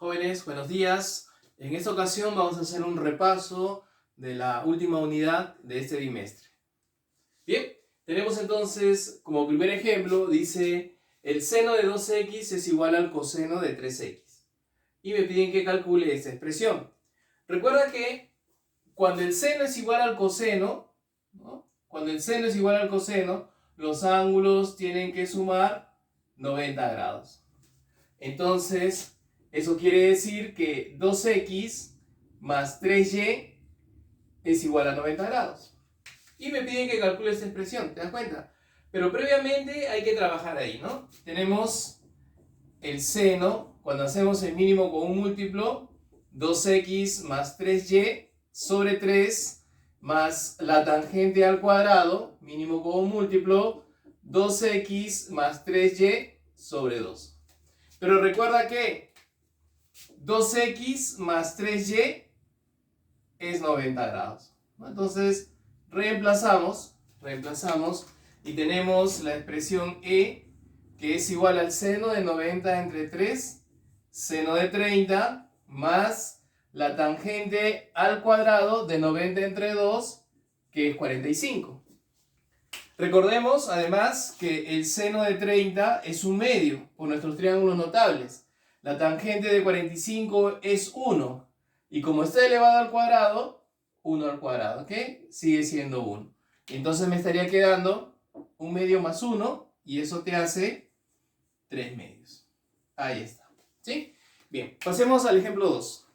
Jóvenes, buenos días. En esta ocasión vamos a hacer un repaso de la última unidad de este bimestre. Bien, tenemos entonces como primer ejemplo, dice el seno de 2x es igual al coseno de 3x. Y me piden que calcule esta expresión. Recuerda que cuando el seno es igual al coseno, ¿no? Cuando el seno es igual al coseno, los ángulos tienen que sumar 90 grados. Entonces, eso quiere decir que 2x más 3y es igual a 90 grados. Y me piden que calcule esta expresión, ¿te das cuenta? Pero previamente hay que trabajar ahí, ¿no? Tenemos el seno, cuando hacemos el mínimo con un múltiplo, 2x más 3y sobre 3 más la tangente al cuadrado, mínimo con un múltiplo, 2x más 3y sobre 2. Pero recuerda que 2x más 3y es 90 grados. Entonces reemplazamos y tenemos la expresión e, que es igual al seno de 90 entre 3, seno de 30, más la tangente al cuadrado de 90 entre 2, que es 45. Recordemos además que el seno de 30 es un medio por nuestros triángulos notables. La tangente de 45 es 1. Y como está elevado al cuadrado, 1 al cuadrado, ¿ok? Sigue siendo 1. Entonces me estaría quedando un medio más 1 y eso te hace 3 medios. Ahí está. ¿Sí? Bien, pasemos al ejemplo 2.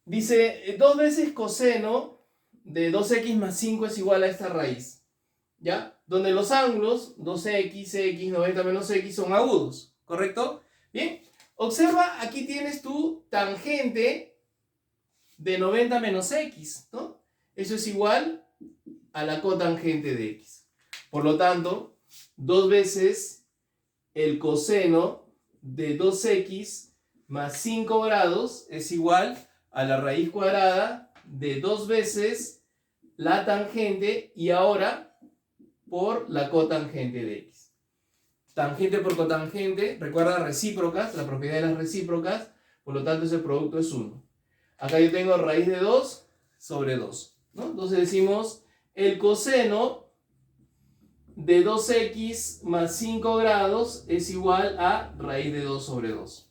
Dice, 2 veces coseno de 2x más 5 es igual a esta raíz. ¿Ya? Donde los ángulos 2x, x, 90 menos x son agudos. ¿Correcto? Bien. Observa, aquí tienes tu tangente de 90 menos x, ¿no? Eso es igual a la cotangente de x. Por lo tanto, 2 veces el coseno de 2x más 5 grados es igual a la raíz cuadrada de 2 veces la tangente y ahora por la cotangente de x. Tangente por cotangente, recuerda recíprocas, la propiedad de las recíprocas, por lo tanto ese producto es 1. Acá yo tengo raíz de 2 sobre 2, ¿no? Entonces decimos el coseno de 2x más 5 grados es igual a raíz de 2 sobre 2.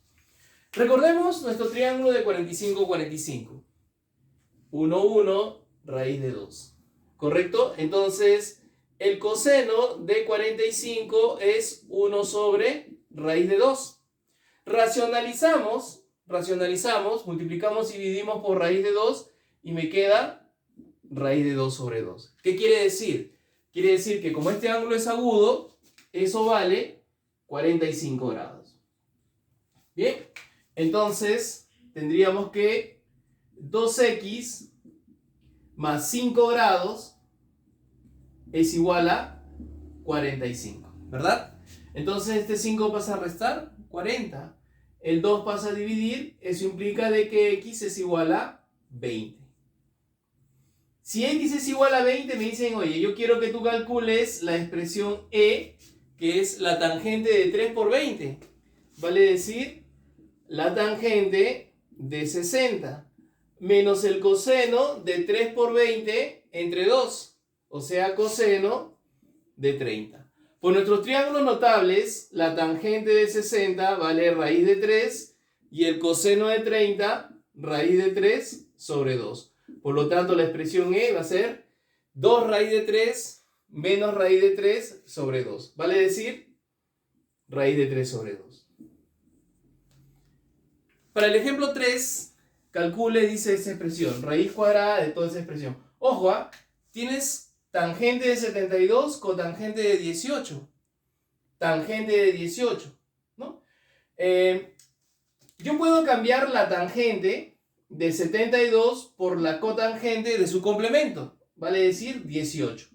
Recordemos nuestro triángulo de 45, 45. 1, 1, raíz de 2. ¿Correcto? Entonces, el coseno de 45 es 1 sobre raíz de 2. Racionalizamos, multiplicamos y dividimos por raíz de 2 y me queda raíz de 2 sobre 2. ¿Qué quiere decir? Quiere decir que como este ángulo es agudo, eso vale 45 grados. Bien, entonces tendríamos que 2x más 5 grados es igual a 45, ¿verdad? Entonces este 5 pasa a restar 40. El 2 pasa a dividir, eso implica de que x es igual a 20. Si x es igual a 20, me dicen, oye, yo quiero que tú calcules la expresión e, que es la tangente de 3 por 20. Vale decir, la tangente de 60 menos el coseno de 3 por 20 entre 2. O sea, coseno de 30. Por nuestros triángulos notables, la tangente de 60 vale raíz de 3 y el coseno de 30, raíz de 3 sobre 2. Por lo tanto, la expresión e va a ser 2 raíz de 3 menos raíz de 3 sobre 2. Vale decir, raíz de 3 sobre 2. Para el ejemplo 3, calcule, dice esa expresión, raíz cuadrada de toda esa expresión. Ojo, tienes tangente de 72, cotangente de 18. Tangente de 18, ¿no? Yo puedo cambiar la tangente de 72 por la cotangente de su complemento. Vale decir 18.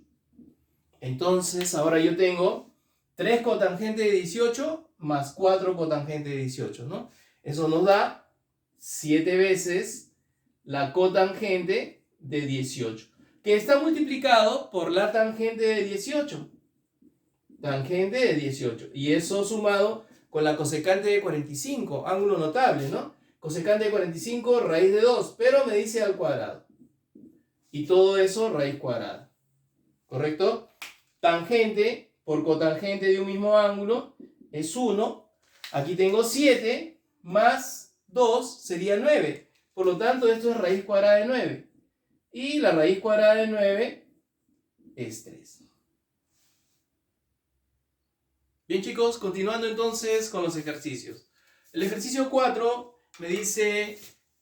Entonces, ahora yo tengo 3 cotangente de 18 más 4 cotangente de 18, ¿no? Eso nos da 7 veces la cotangente de 18. Que está multiplicado por la tangente de 18. Tangente de 18. Y eso sumado con la cosecante de 45, ángulo notable, ¿no? Cosecante de 45, raíz de 2, pero me dice al cuadrado. Y todo eso raíz cuadrada. ¿Correcto? Tangente por cotangente de un mismo ángulo es 1. Aquí tengo 7 más 2 sería 9. Por lo tanto, esto es raíz cuadrada de 9. Y la raíz cuadrada de 9 es 3. Bien, chicos, continuando entonces con los ejercicios. El ejercicio 4 me dice,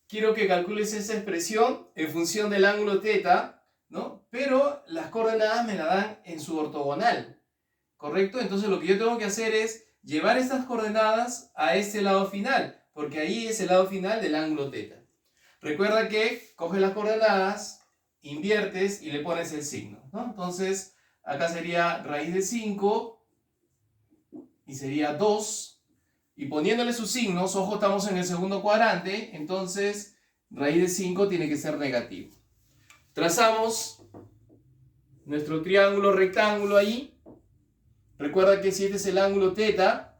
quiero que calcules esa expresión en función del ángulo θ, ¿no? Pero las coordenadas me la dan en su ortogonal, ¿correcto? Entonces lo que yo tengo que hacer es llevar estas coordenadas a este lado final, porque ahí es el lado final del ángulo θ. Recuerda que coges las coordenadas, inviertes y le pones el signo, ¿no? Entonces acá sería raíz de 5 y sería 2. Y poniéndole sus signos, ojo, estamos en el segundo cuadrante, entonces raíz de 5 tiene que ser negativo. Trazamos nuestro triángulo rectángulo ahí. Recuerda que si este es el ángulo θ,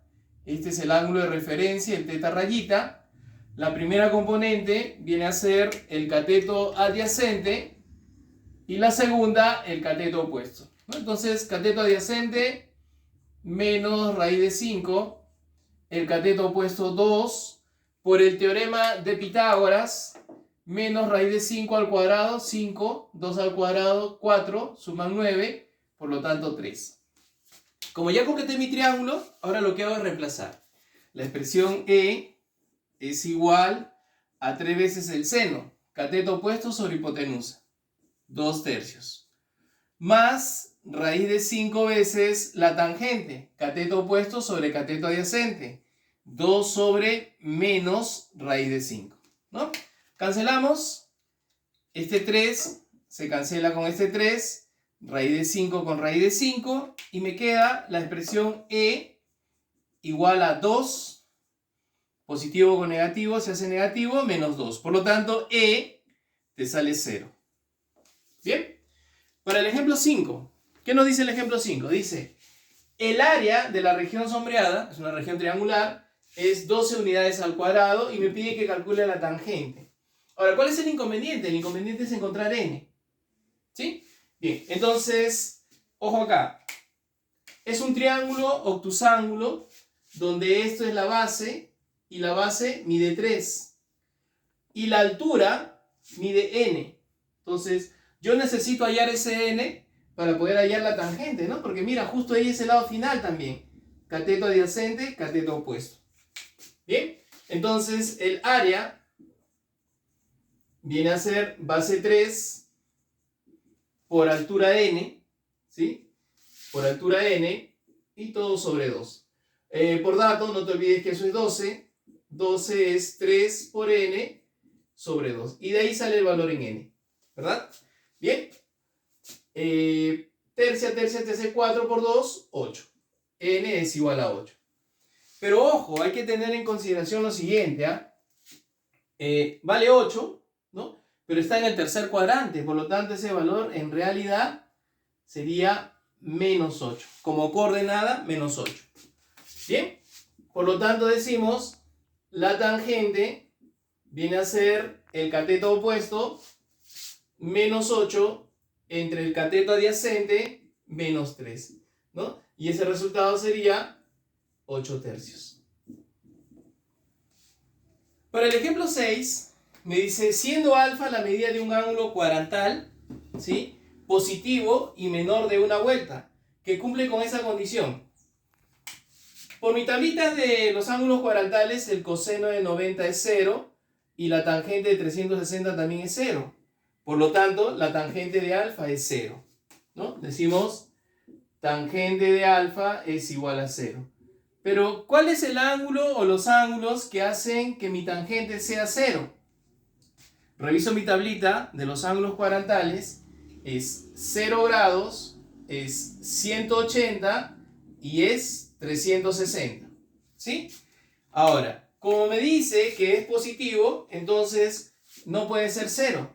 este es el ángulo de referencia, el θ rayita. La primera componente viene a ser el cateto adyacente y la segunda el cateto opuesto, ¿no? Entonces, cateto adyacente menos raíz de 5. El cateto opuesto 2, por el teorema de Pitágoras, menos raíz de 5 al cuadrado, 5, 2 al cuadrado, 4, suman 9, por lo tanto 3. Como ya completé mi triángulo, ahora lo que hago es reemplazar. La expresión E es igual a 3 veces el seno, cateto opuesto sobre hipotenusa, 2/3, más raíz de 5 veces la tangente, cateto opuesto sobre cateto adyacente, 2 sobre menos raíz de 5, ¿no? Cancelamos, este 3 se cancela con este 3, raíz de 5 con raíz de 5, y me queda la expresión E igual a 2, positivo con negativo se hace negativo, menos 2. Por lo tanto, E te sale 0. ¿Bien? Para el ejemplo 5, ¿qué nos dice el ejemplo 5? Dice, el área de la región sombreada, es una región triangular, es 12 unidades al cuadrado y me pide que calcule la tangente. Ahora, ¿cuál es el inconveniente? El inconveniente es encontrar n. ¿Sí? Bien, entonces, ojo acá. Es un triángulo obtusángulo donde esto es la base y la base mide 3. Y la altura mide n. Entonces, yo necesito hallar ese n para poder hallar la tangente, ¿no? Porque mira, justo ahí es el lado final también. Cateto adyacente, cateto opuesto. Bien, entonces el área viene a ser base 3 por altura n, ¿sí? Por altura n y todo sobre 2. Por dato, no te olvides que eso es 12. 12 es 3 por n sobre 2. Y de ahí sale el valor en n, ¿verdad? Bien. Tercia, 4 por 2, 8. N es igual a 8. Pero ojo, hay que tener en consideración lo siguiente, ¿ah? Vale 8, ¿no? Pero está en el tercer cuadrante, por lo tanto ese valor en realidad sería menos 8. Como coordenada, menos 8. Bien, por lo tanto decimos, la tangente viene a ser el cateto opuesto menos 8 entre el cateto adyacente menos 3, ¿no? Y ese resultado sería 8/3. Para el ejemplo 6, me dice, siendo alfa la medida de un ángulo cuadrantal, ¿sí? Positivo y menor de una vuelta, que cumple con esa condición. Por mi tablita de los ángulos cuadrantales, el coseno de 90 es 0 y la tangente de 360 también es 0. Por lo tanto, la tangente de alfa es 0, ¿no? Decimos, tangente de alfa es igual a 0. Pero, ¿cuál es el ángulo o los ángulos que hacen que mi tangente sea 0? Reviso mi tablita de los ángulos cuadrantales. Es 0 grados, es 180 y es 360. ¿Sí? Ahora, como me dice que es positivo, entonces no puede ser 0.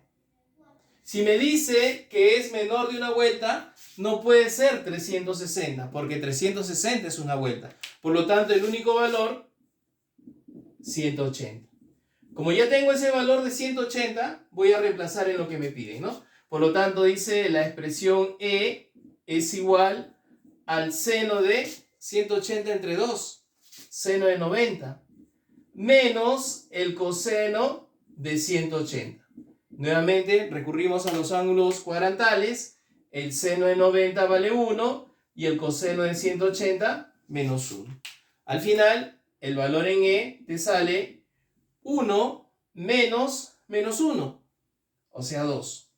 Si me dice que es menor de una vuelta, no puede ser 360, porque 360 es una vuelta. Por lo tanto, el único valor, 180. Como ya tengo ese valor de 180, voy a reemplazar en lo que me piden, ¿no? Por lo tanto, dice la expresión E es igual al seno de 180 entre 2, seno de 90, menos el coseno de 180. Nuevamente recurrimos a los ángulos cuadrantales. El seno de 90 vale 1 y el coseno de 180 menos 1. Al final, el valor en E te sale 1 menos 1, o sea 2.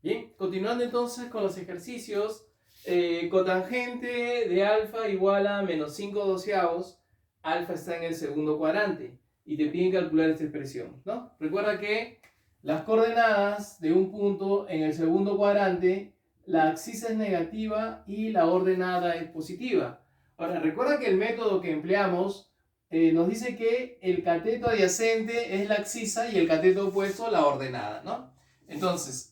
Bien, continuando entonces con los ejercicios. Cotangente de alfa igual a menos 5 doceavos. Alfa está en el segundo cuadrante y te piden calcular esta expresión, ¿no? Recuerda que las coordenadas de un punto en el segundo cuadrante, la abscisa es negativa y la ordenada es positiva. Ahora, recuerda que el método que empleamos nos dice que el cateto adyacente es la abscisa y el cateto opuesto la ordenada, ¿no? Entonces,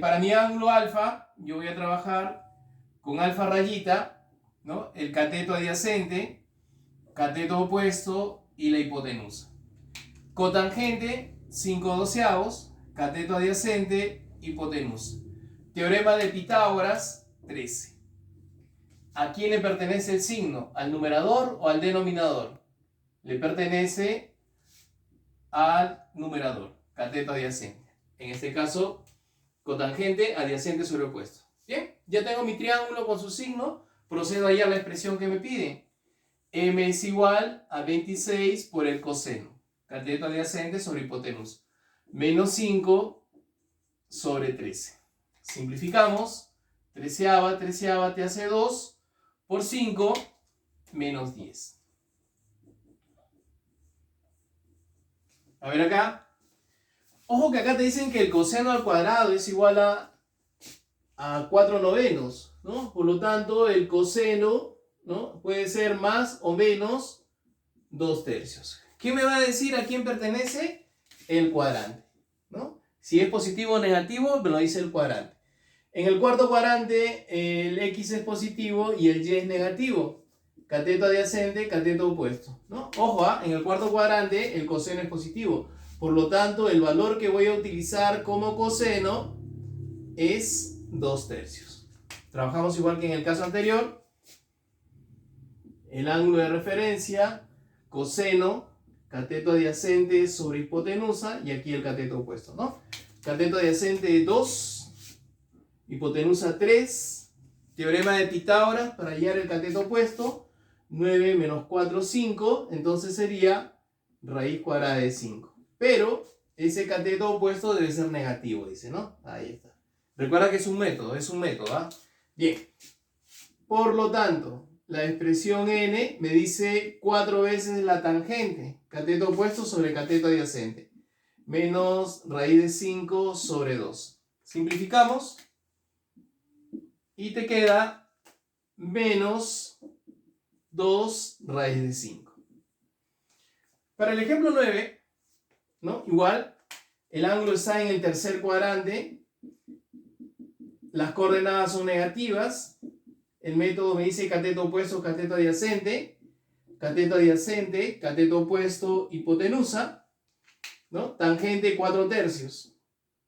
para mi ángulo alfa, yo voy a trabajar con alfa rayita, ¿no? El cateto adyacente, cateto opuesto y la hipotenusa. Cotangente, 5 doceavos, cateto adyacente, hipotenusa. Teorema de Pitágoras, 13. ¿A quién le pertenece el signo? ¿Al numerador o al denominador? Le pertenece al numerador, cateto adyacente. En este caso, cotangente, adyacente sobre opuesto. Bien, ya tengo mi triángulo con su signo. Procedo a hallar la expresión que me piden. M es igual a 26 por el coseno, cateto adyacente sobre hipotenusa, menos 5 sobre 13. Simplificamos. Treceava te hace 2 por 5, menos 10. A ver acá. Ojo que acá te dicen que el coseno al cuadrado es igual a 4 novenos, ¿no? Por lo tanto, el coseno, ¿no?, puede ser más o menos 2 tercios. ¿Qué me va a decir a quién pertenece? El cuadrante, ¿no? Si es positivo o negativo, me lo dice el cuadrante. En el cuarto cuadrante, el X es positivo y el Y es negativo. Cateto adyacente, cateto opuesto, ¿no? Ojo, en el cuarto cuadrante el coseno es positivo. Por lo tanto, el valor que voy a utilizar como coseno es 2 tercios. Trabajamos igual que en el caso anterior. El ángulo de referencia, coseno, cateto adyacente sobre hipotenusa y aquí el cateto opuesto, ¿no? Cateto adyacente 2, hipotenusa 3, teorema de Pitágoras para hallar el cateto opuesto, 9 menos 4, 5, entonces sería raíz cuadrada de 5. Pero ese cateto opuesto debe ser negativo, dice, ¿no? Ahí está. Recuerda que es un método, ¿ah? Bien. Por lo tanto, la expresión n me dice 4 veces la tangente, cateto opuesto sobre cateto adyacente, menos raíz de 5 sobre 2. Simplificamos y te queda menos 2 raíz de 5. Para el ejemplo 9, ¿no? Igual, el ángulo está en el tercer cuadrante, las coordenadas son negativas. El método me dice cateto opuesto, cateto adyacente, cateto opuesto, hipotenusa, ¿no? Tangente 4 tercios.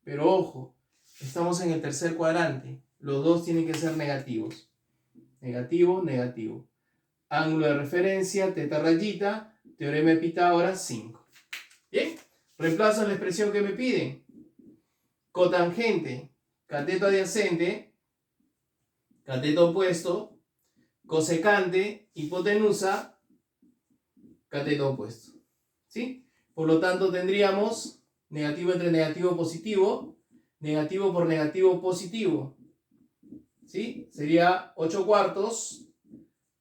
Pero ojo, estamos en el tercer cuadrante. Los dos tienen que ser negativos. Negativo, negativo. Ángulo de referencia, teta rayita, teorema de Pitágoras, 5. Bien, reemplazo en la expresión que me piden. Cotangente, cateto adyacente, cateto opuesto, cosecante, hipotenusa, cateto opuesto. ¿Sí? Por lo tanto, tendríamos negativo entre negativo positivo, negativo por negativo positivo. ¿Sí? Sería 8 cuartos,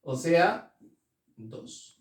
o sea, 2.